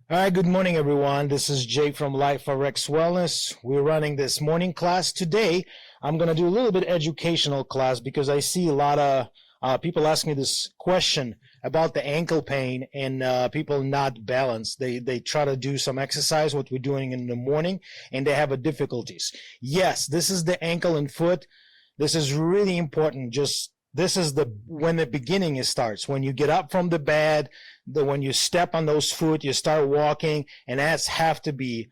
All right, good morning, everyone. This is Jay from Life RX Wellness. We're running this morning class today. I'm going to do a little bit educational class because I see a lot of people ask me this question about the ankle pain and people not balanced. They try to do some exercise, what we're doing in the morning, and they have difficulties. Yes, this is the ankle and foot. This is really important. This is when the beginning starts. When you get up from the bed, when you step on those foot, you start walking, and that's have to be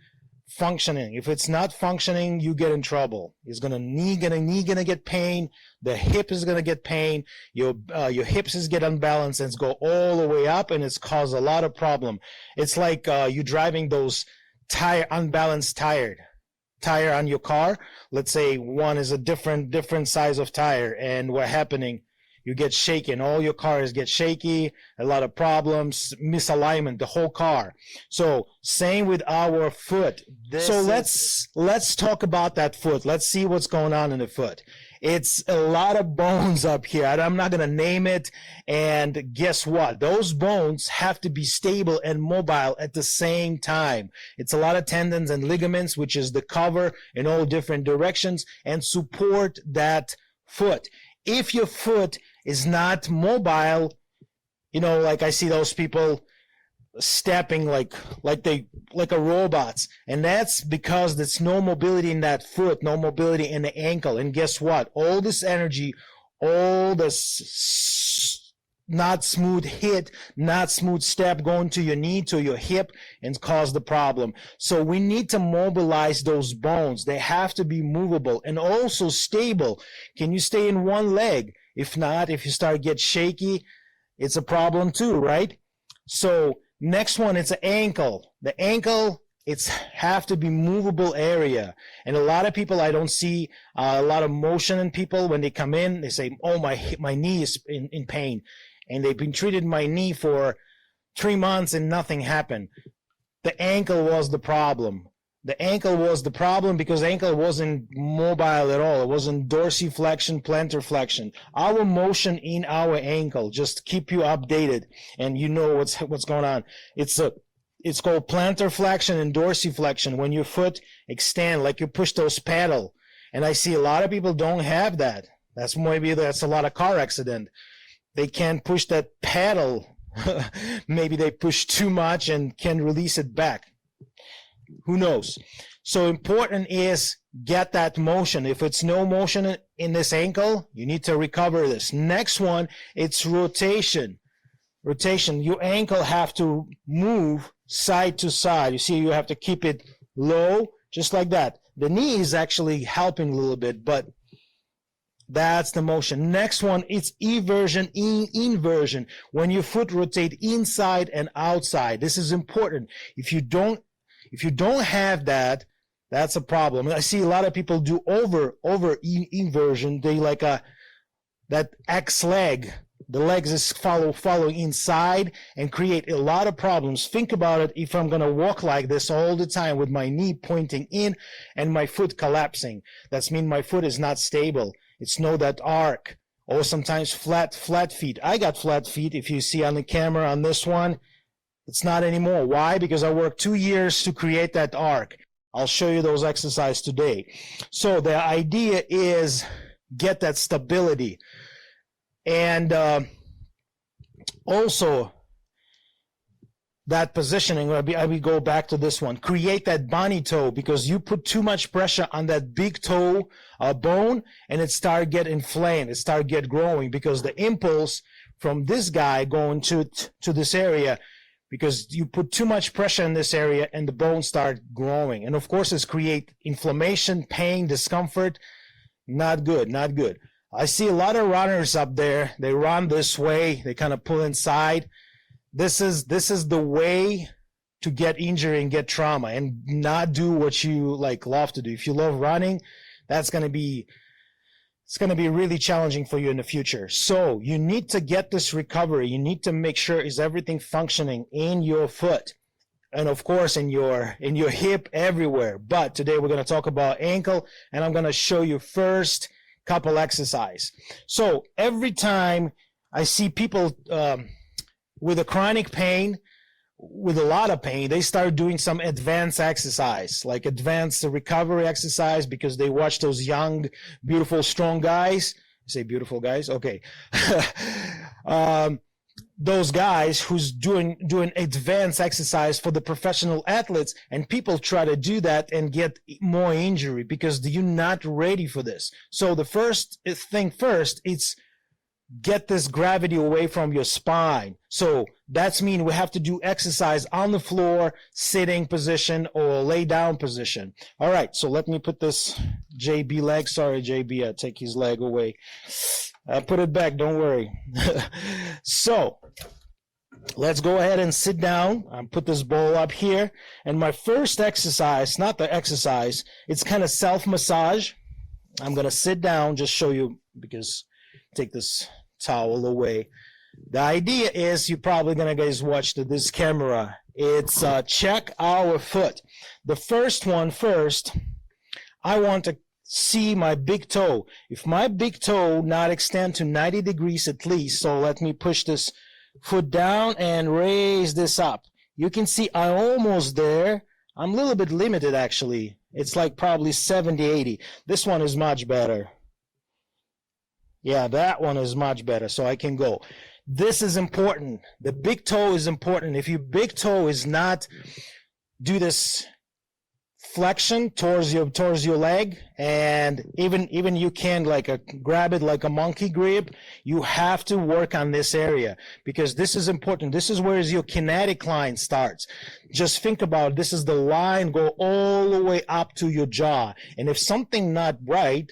functioning. If it's not functioning, you get in trouble. It's knee gonna get pain. The hip is gonna get pain. Your hips is get unbalanced and it's go all the way up, and it's cause a lot of problem. It's like you driving those unbalanced tire on your car. Let's say one is a different size of tire, and what happening, you get shaken. All your cars get shaky, a lot of problems, misalignment, the whole car. So same with our foot. Let's talk about that foot. Let's see what's going on in the foot. It's a lot of bones up here. I'm not going to name it. And guess what? Those bones have to be stable and mobile at the same time. It's a lot of tendons and ligaments, which is the cover in all different directions and support that foot. If your foot is not mobile, like I see those people stepping like a robots, and that's because there's no mobility in that foot, no mobility in the ankle. And guess what? All this energy, all this not smooth hit, not smooth step going to your knee, to your hip, and cause the problem. So we need to mobilize those bones. They have to be movable and also stable. Can you stay in one leg? If not, if you start get shaky, it's a problem too, right? So next one, it's an ankle. The ankle, it's have to be movable area. And a lot of people, I don't see a lot of motion in people when they come in. They say, oh, my knee is in pain. And they've been treated my knee for 3 months and nothing happened. The ankle was the problem. The ankle was the problem because the ankle wasn't mobile at all. It wasn't dorsiflexion, plantar flexion. Our motion in our ankle, just keep you updated and you know what's going on. It's called plantar flexion and dorsiflexion. When your foot extend, like you push those pedal. And I see a lot of people don't have that. That's a lot of car accident. They can't push that pedal. Maybe they push too much and can release it back. Who knows? So important is get that motion. If it's no motion in this ankle, you need to recover this. Next one, it's rotation. Rotation. Your ankle have to move side to side. You see, you have to keep it low, just like that. The knee is actually helping a little bit, but that's the motion. Next one, it's eversion, inversion. When your foot rotate inside and outside. This is important. If you don't have that, that's a problem. I see a lot of people do over inversion. They like that X leg. The legs is follow inside and create a lot of problems. Think about it. If I'm going to walk like this all the time with my knee pointing in and my foot collapsing, that's mean my foot is not stable. It's no that arc, or sometimes flat feet. I got flat feet. If you see on the camera on this one, it's not anymore. Why? Because I worked 2 years to create that arc. I'll show you those exercises today. So the idea is get that stability. And also that positioning, I will go back to this one. Create that bunny toe, because you put too much pressure on that big toe bone and it start get inflamed. It start get growing because the impulse from this guy going to this area, because you put too much pressure in this area and the bones start growing. And of course, it's create inflammation, pain, discomfort. Not good, not good. I see a lot of runners up there. They run this way. They kind of pull inside. This is the way to get injury and get trauma and not do what you love to do. If you love running, it's going to be really challenging for you in the future. So you need to get this recovery. You need to make sure is everything functioning in your foot and of course in your hip, everywhere. But today we're going to talk about ankle, and I'm going to show you first couple exercise. So every time I see people with a chronic pain with a lot of pain, they start doing some advanced exercise, like advanced recovery exercise, because they watch those young, beautiful, strong guys. Say beautiful guys? Okay. Those guys who's doing advanced exercise for the professional athletes, and people try to do that and get more injury because you're not ready for this. So the first thing first, it's get this gravity away from your spine. So that's mean we have to do exercise on the floor, sitting position or lay down position. All right, so let me put this JB leg. Sorry, JB, I take his leg away. I put it back, don't worry. So let's go ahead and sit down. I'll put this ball up here. And my first exercise, not the exercise, it's kind of self-massage. I'm going to sit down, just show you, because take this towel away. The idea is you're probably going to guys watch this camera. It's check our foot. The first one first, I want to see my big toe. If my big toe not extend to 90 degrees at least, so let me push this foot down and raise this up. You can see I'm almost there. I'm a little bit limited actually. It's like probably 70, 80. This one is much better. Yeah, that one is much better, so I can go. This is important. The big toe is important. If your big toe is not do this flexion towards your leg, and even you can like grab it like a monkey grip, you have to work on this area because this is important. This is where your kinetic line starts. Just think about it. This is the line go all the way up to your jaw, and if something not right,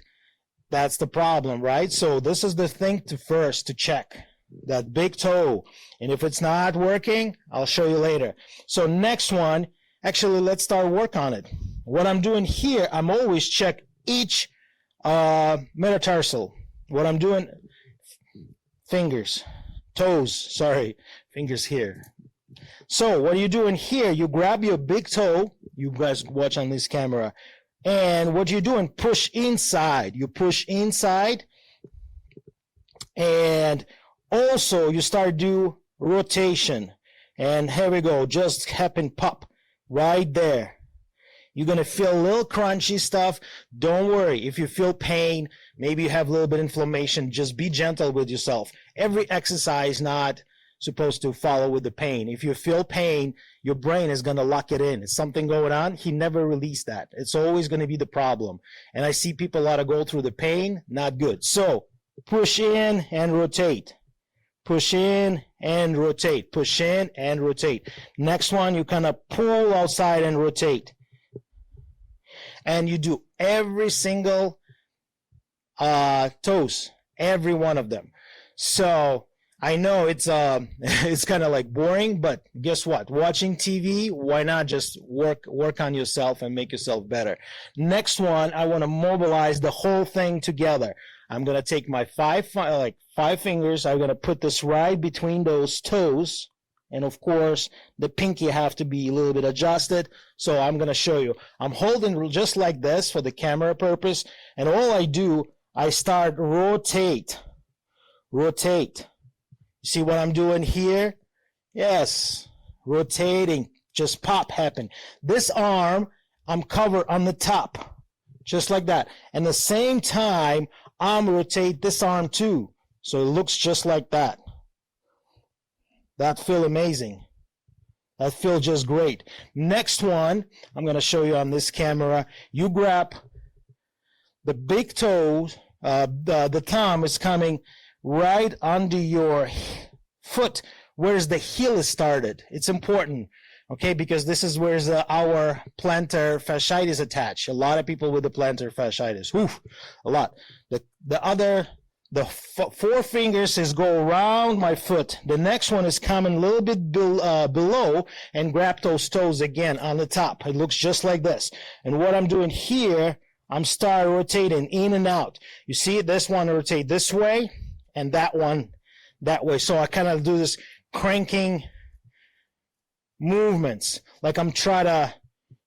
that's the problem, right? So this is the thing first to check, that big toe. And if it's not working, I'll show you later. So next one, actually, let's start work on it. What I'm doing here, I'm always check each metatarsal. What I'm doing, fingers, toes, sorry, fingers here. So what are you doing here? You grab your big toe, you guys watch on this camera, and what you're doing, push inside. You push inside, and also you start do rotation. And here we go, just happen pop right there. You're going to feel a little crunchy stuff. Don't worry. If you feel pain, maybe you have a little bit of inflammation, just be gentle with yourself. Every exercise not supposed to follow with the pain. If you feel pain, your brain is going to lock it in. Is something going on? He never released that. It's always going to be the problem. And I see people a lot of go through the pain. Not good. So push in and rotate. Push in and rotate. Push in and rotate. Next one, you kind of pull outside and rotate. And you do every single toes, every one of them. So I know it's kind of like boring, but guess what? Watching TV, why not just work on yourself and make yourself better? Next one, I want to mobilize the whole thing together. I'm gonna take my five fingers. I'm gonna put this right between those toes. And of course, the pinky have to be a little bit adjusted. So I'm going to show you. I'm holding just like this for the camera purpose. And all I do, I start rotate. Rotate. See what I'm doing here? Yes. Rotating. Just pop happen. This arm, I'm covered on the top. Just like that. And the same time, I'm rotate this arm too. So it looks just like that. That feel amazing. That feel just great. Next one, I'm going to show you on this camera. You grab the big toes, the thumb is coming right under your foot, where's the heel is started. It's important, okay, because this is where our plantar fasciitis attached. A lot of people with the plantar fasciitis, a lot. The four fingers is go around my foot. The next one is coming a little bit below and grab those toes again on the top. It looks just like this. And what I'm doing here, I'm start rotating in and out. You see, this one rotate this way and that one that way. So I kind of do this cranking movements. Like I'm trying to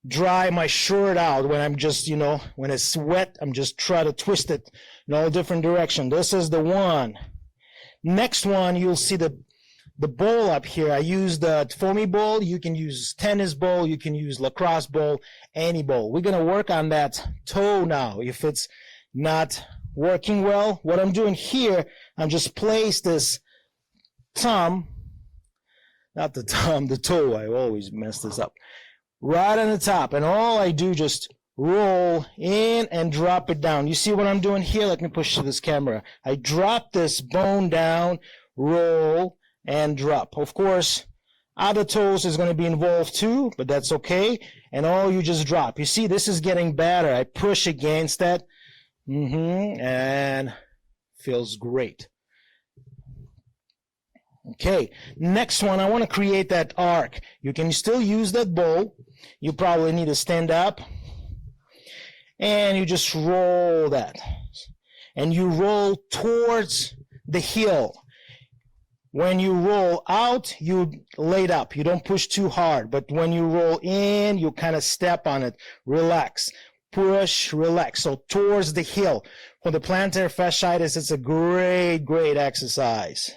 dry my shirt out when I'm just, when it's wet, I'm just trying to twist it in all different direction. This is the one. Next one, you'll see the the ball up here, I use the foamy ball. You can use tennis ball. You can use lacrosse ball, any ball. We're going to work on that toe now. If it's not working well, what I'm doing here, I'm just place this thumb, not the thumb, the toe. I always mess this up. Right on the top. And all I do, just roll in and drop it down. You see what I'm doing here? Let me push to this camera. I drop this bone down, roll, and drop. Of course, other toes is going to be involved too, but that's okay. And all you just drop. You see, this is getting better. I push against that. And feels great. Okay, next one, I want to create that arc. You can still use that bowl. You probably need to stand up. And you just roll that. And you roll towards the heel. When you roll out, you lay it up. You don't push too hard. But when you roll in, you kind of step on it. Relax. Push, relax. So towards the heel. For the plantar fasciitis, it's a great, great exercise.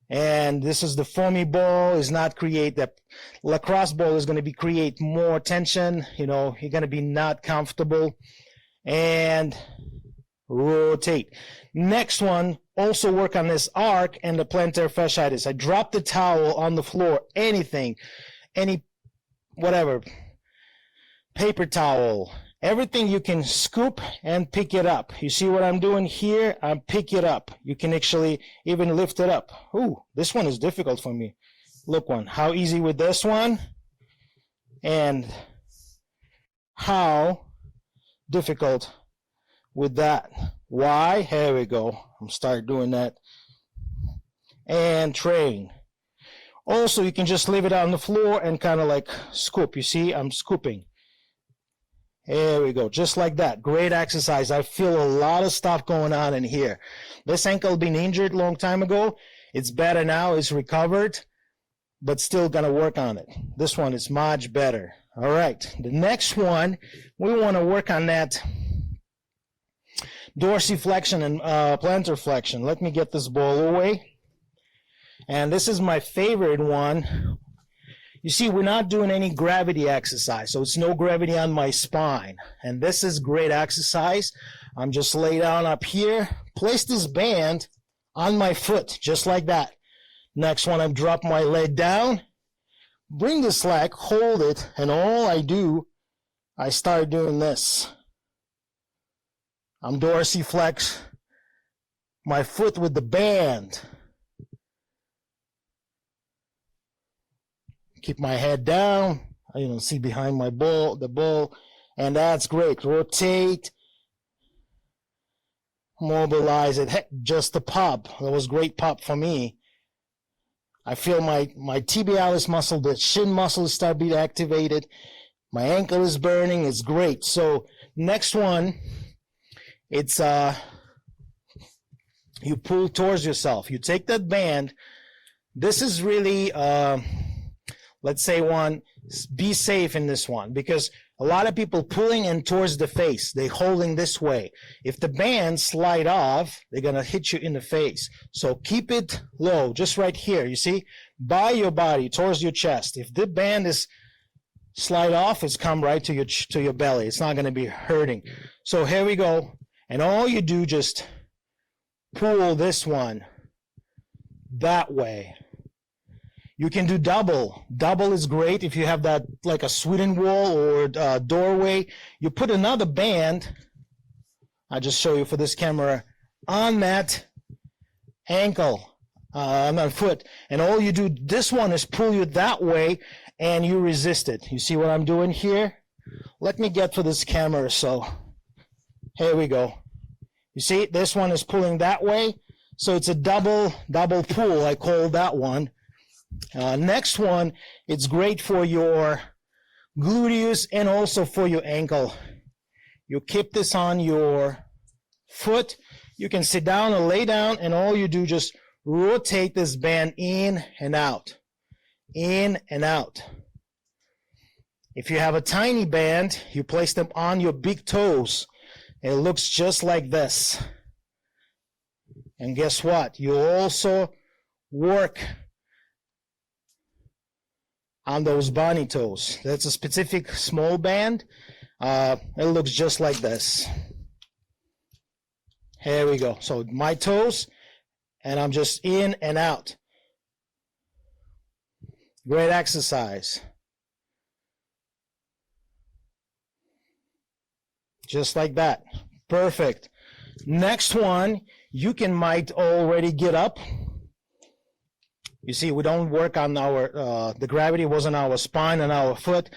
And this is the foamy ball, is not create that. Lacrosse ball is going to be create more tension. You know, you're going to be not comfortable. And rotate. Next one, also work on this arc and the plantar fasciitis. I drop the towel on the floor, anything, any, whatever, paper towel, everything you can scoop and pick it up. You see what I'm doing here? I pick it up. You can actually even lift it up. Ooh, this one is difficult for me. Look one, how easy with this one and how difficult with that. Why? Here we go. I'm start doing that. And train. Also, you can just leave it on the floor and kind of like scoop. You see, I'm scooping. There we go, just like that. Great exercise. I feel a lot of stuff going on in here. This ankle been injured a long time ago. It's better now, it's recovered, but still gonna work on it. This one is much better. All right, the next one, we wanna work on that dorsiflexion and plantar flexion. Let me get this ball away. And this is my favorite one. You see, we're not doing any gravity exercise, so it's no gravity on my spine. And this is great exercise. I'm just lay down up here, place this band on my foot, just like that. Next one, I drop my leg down, bring this leg, hold it, and all I do, I start doing this. I'm dorsiflex my foot with the band. Keep my head down. You don't see behind my ball, the ball, and that's great. Rotate, mobilize it. Heck, just a pop. That was great pop for me. I feel my tibialis muscle, the shin muscle start being activated. My ankle is burning. It's great. So next one, it's you pull towards yourself. You take that band. This is really let's say one, be safe in this one, because a lot of people pulling in towards the face, they holding this way. If the bands slide off, they're gonna hit you in the face. So keep it low, just right here, you see, by your body, towards your chest. If the band is slide off, it's come right to your belly. It's not gonna be hurting. So here we go, and all you do, just pull this one that way. You can do double. Double is great if you have that like a Sweden wall or a doorway. You put another band, I'll just show you for this camera, on that ankle, on that foot. And all you do, this one is pull you that way and you resist it. You see what I'm doing here? Let me get for this camera. So here we go. You see, this one is pulling that way. So it's a double pull, I call that one. Next one, it's great for your gluteus and also for your ankle. You keep this on your foot. You can sit down or lay down, and all you do, just rotate this band in and out, in and out. If you have a tiny band, you place them on your big toes. It looks just like this. And guess what? You also work on those bunny toes. That's a specific small band. It looks just like this. Here we go. So my toes, and I'm just in and out. Great exercise. Just like that. Perfect. Next one, you might already get up. You see, we don't work on our, the gravity was on our spine and our foot.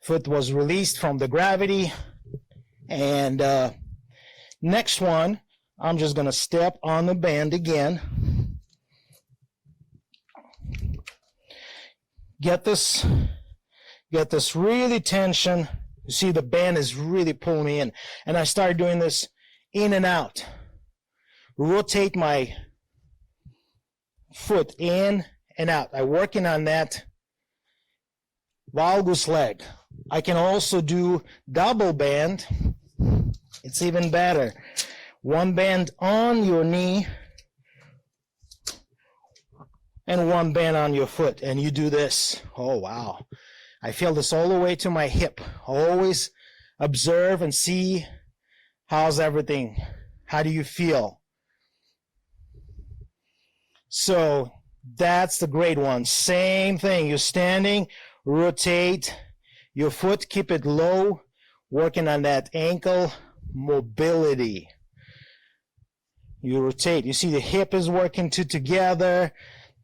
Foot was released from the gravity. And next one, I'm just going to step on the band again. Get this really tension. You see, the band is really pulling me in. And I start doing this in and out. Rotate my foot in and out. I'm working on that valgus leg. I can also do double band. It's even better. One band on your knee and one band on your foot. And you do this. Oh, wow. I feel this all the way to my hip. Always observe and see how's everything. How do you feel? So that's the great one. Same thing. You're standing, rotate your foot, keep it low, working on that ankle mobility. You rotate. You see the hip is working together.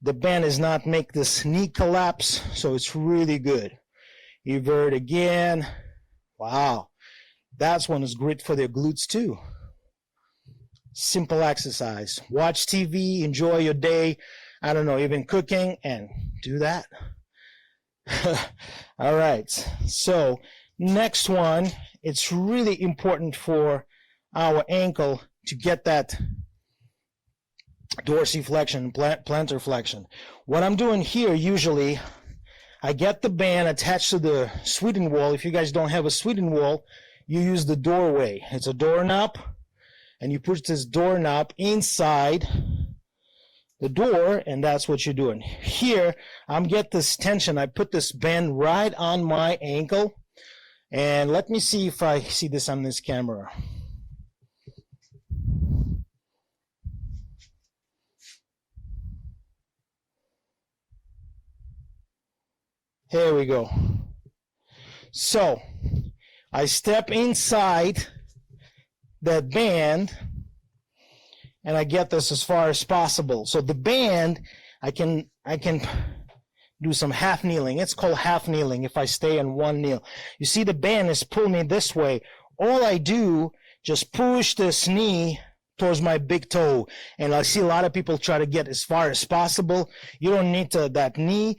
The band is not make this knee collapse, so it's really good. Evert again. Wow. That one is great for the glutes too. Simple exercise. Watch TV, enjoy your day. I don't know, even cooking, and do that. All right. So next one, it's really important for our ankle to get that dorsiflexion, plantar flexion. What I'm doing here, usually, I get the band attached to the Sweden wall. If you guys don't have a Sweden wall, you use the doorway. It's a doorknob, and you push this doorknob inside the door, and that's what you're doing. Here, I'm get this tension. I put this band right on my ankle, and let me see if I see this on this camera. Here we go. So, I step inside that band, and I get this as far as possible. So the band, I can do some half kneeling. It's called half kneeling if I stay in one kneel. You see the band is pulling me this way. All I do, just push this knee towards my big toe. And I see a lot of people try to get as far as possible. You don't need to, that knee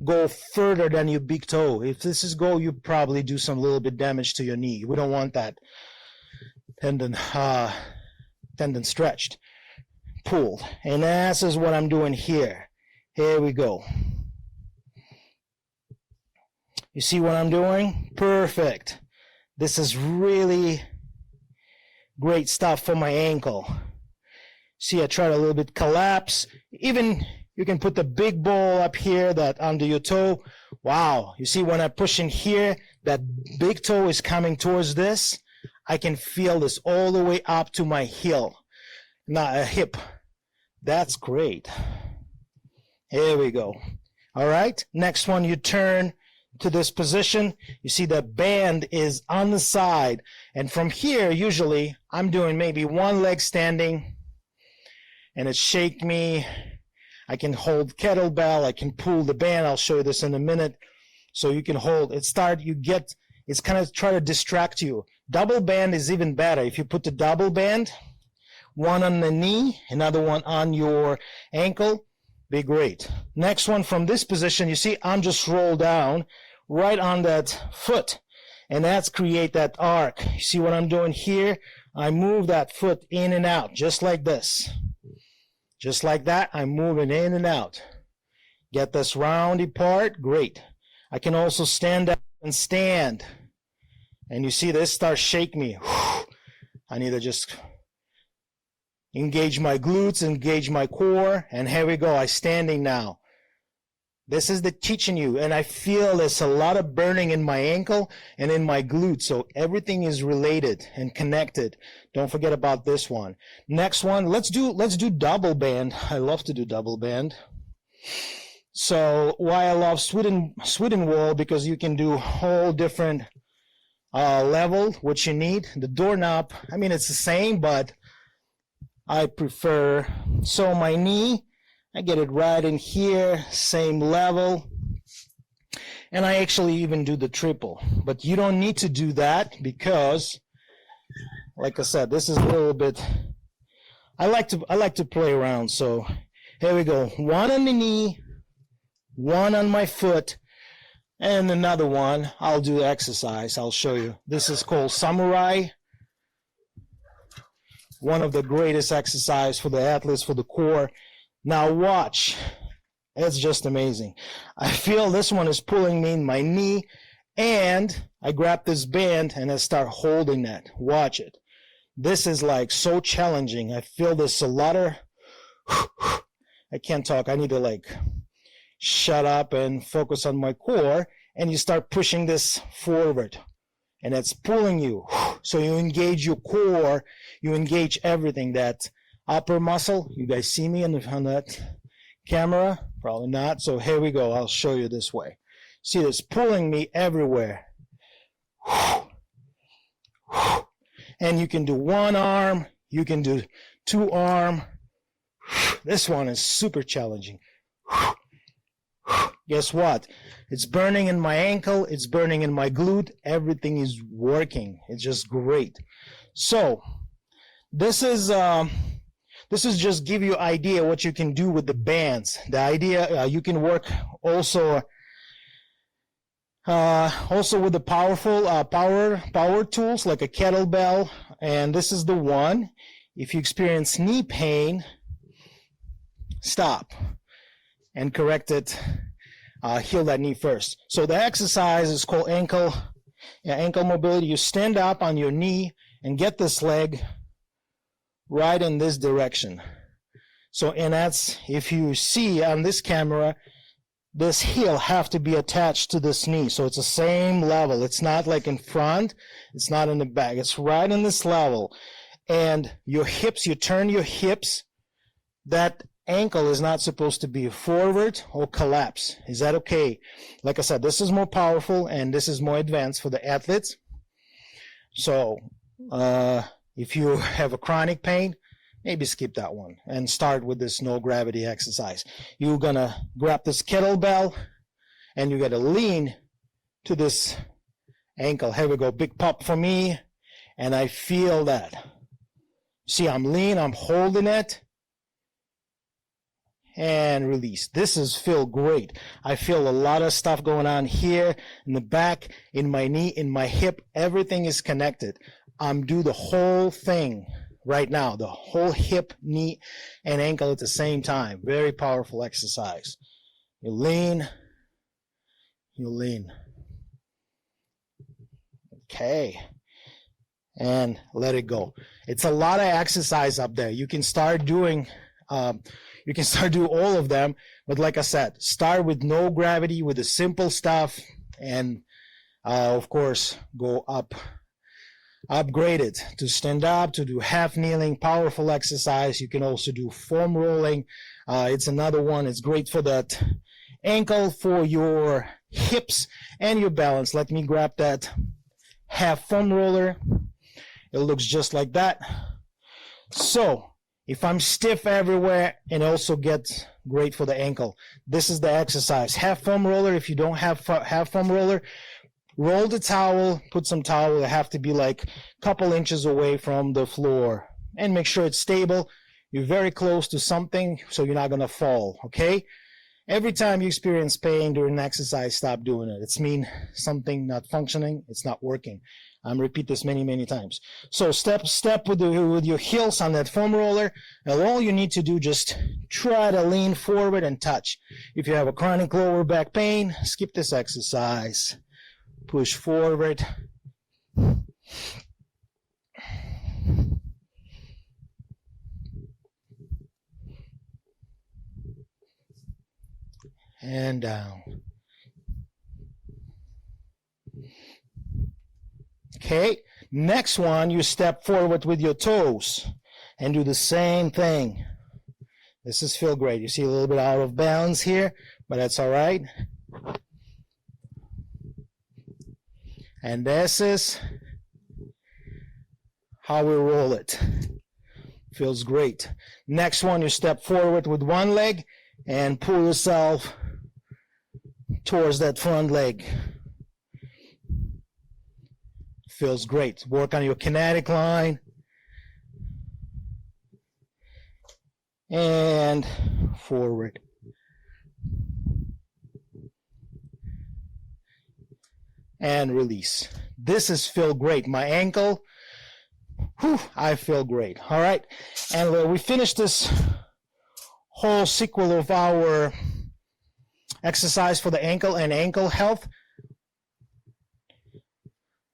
go further than your big toe. If this is go, you probably do some little bit damage to your knee. We don't want that tendon stretched, pulled. And this is what I'm doing here. Here we go. You see what I'm doing? Perfect. This is really great stuff for my ankle. See, I tried a little bit collapse. Even you can put the big ball up here, that under your toe. Wow. You see, when I push in here, that big toe is coming towards this. I can feel this all the way up to my heel, not a hip. That's great. Here we go. All right. Next one, you turn to this position. You see the band is on the side. And from here, usually, I'm doing maybe one leg standing, and it shake me. I can hold kettlebell. I can pull the band. I'll show you this in a minute. So you can hold it. It's kind of try to distract you. Double band is even better. If you put the double band, one on the knee, another one on your ankle, be great. Next one, from this position, you see I'm just rolled down right on that foot, and that's create that arc. You see what I'm doing here? I move that foot in and out, just like this. Just like that, I'm moving in and out. Get this roundy part, great. I can also stand up and stand. And you see this starts shake me. I need to just engage my glutes, engage my core, and here we go. I'm standing now. This is the teaching you, and I feel there's a lot of burning in my ankle and in my glute, so everything is related and connected. Don't forget about this one. Next one, let's do double band. I love to do double band. So why I love Sweden wall, because you can do whole different level, what you need. The doorknob, I mean, it's the same, but I prefer. So my knee, I get it right in here, same level. And I actually even do the triple. But you don't need to do that because, like I said, this is a little bit, I like to play around. So here we go. One on the knee, one on my foot, and another one. I'll do exercise. I'll show you. This is called Samurai. One of the greatest exercise for the athletes, for the core. Now watch. It's just amazing. I feel this one is pulling me in my knee, and I grab this band and I start holding that. Watch it. This is like so challenging. I feel this a lot of, I can't talk. I need to like shut up and focus on my core, and you start pushing this forward, and it's pulling you. So you engage your core, you engage everything. That upper muscle, you guys see me on that camera? Probably not. So here we go. I'll show you this way. See this pulling me everywhere. And you can do one arm, you can do two arm. This one is super challenging. Guess what? It's burning in my ankle, it's burning in my glute, everything is working. It's just great. So this is just give you idea what you can do with the bands. The idea you can work also with the powerful power tools like a kettlebell, and this is the one. If you experience knee pain, stop and correct it. Heal that knee first. So the exercise is called ankle mobility. You stand up on your knee and get this leg right in this direction. So, and that's, if you see on this camera, this heel have to be attached to this knee. So it's the same level. It's not like in front. It's not in the back. It's right in this level. And your hips, you turn your hips. That ankle is not supposed to be forward or collapse. Is that okay? Like I said, this is more powerful and this is more advanced for the athletes. So if you have a chronic pain, maybe skip that one and start with this no gravity exercise. You're gonna grab this kettlebell and you gotta lean to this ankle. Here we go, big pop for me, and I feel that. See, I'm lean, I'm holding it, and release. This is feel great. I feel a lot of stuff going on here in the back, in my knee, in my hip. Everything is connected. I'm do the whole thing right now, the whole hip, knee, and ankle at the same time. Very powerful exercise. You lean, you lean. Okay. And let it go. It's a lot of exercise up there. You can start doing all of them, but like I said, start with no gravity, with the simple stuff, and of course go upgrade it to stand up, to do half kneeling, powerful exercise. You can also do foam rolling. It's another one. It's great for that ankle, for your hips, and your balance. Let me grab that half foam roller. It looks just like that. So if I'm stiff everywhere, and also gets great for the ankle, this is the exercise. Half foam roller. If you don't have half foam roller, roll the towel, put some towel. It have to be like a couple inches away from the floor, and make sure it's stable. You're very close to something, so you're not gonna fall, okay? Every time you experience pain during an exercise, stop doing it. It's mean something not functioning, it's not working. I'm repeat this many, many times. So step with your heels on that foam roller, and all you need to do, just try to lean forward and touch. If you have a chronic lower back pain, skip this exercise. Push forward. and down. Okay, next one, you step forward with your toes and do the same thing. This is feel great. You see a little bit out of bounds here, but that's all right. And this is how we roll it. Feels great. Next one, you step forward with one leg and pull yourself towards that front leg. Feels great. Work on your kinetic line. And forward. And release. This is feel great. My ankle, whew, I feel great. All right. And we finished this whole sequel of our exercise for the ankle and ankle health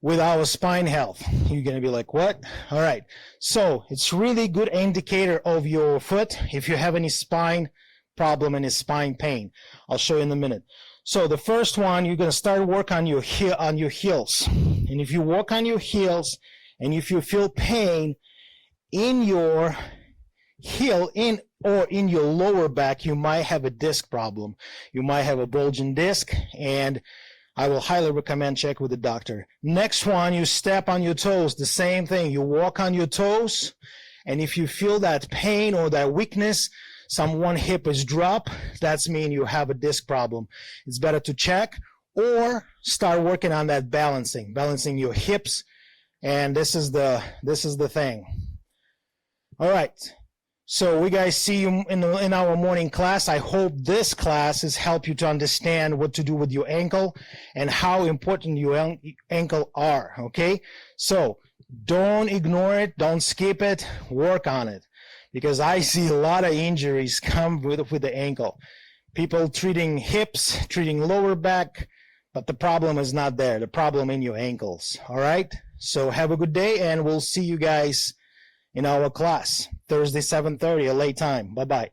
with our spine health. You're going to be like, what? All right. So it's really good indicator of your foot if you have any spine problem, any spine pain. I'll show you in a minute. So the first one, you're going to start work on your heels. And if you work on your heels and if you feel pain in your heel or in your lower back, you might have a disc problem. You might have a bulging disc, and I will highly recommend check with the doctor. Next one, you step on your toes. The same thing. You walk on your toes, and if you feel that pain or that weakness, one hip is drop, that's mean you have a disc problem. It's better to check or start working on that balancing your hips, and this is the thing. All right. So we guys see you in our morning class. I hope this class has helped you to understand what to do with your ankle and how important your ankle are, okay? So don't ignore it, don't skip it, work on it. Because I see a lot of injuries come with the ankle. People treating hips, treating lower back, but the problem is not there. The problem in your ankles, all right? So have a good day, and we'll see you guys in our class, Thursday, 7:30, a late time. Bye-bye.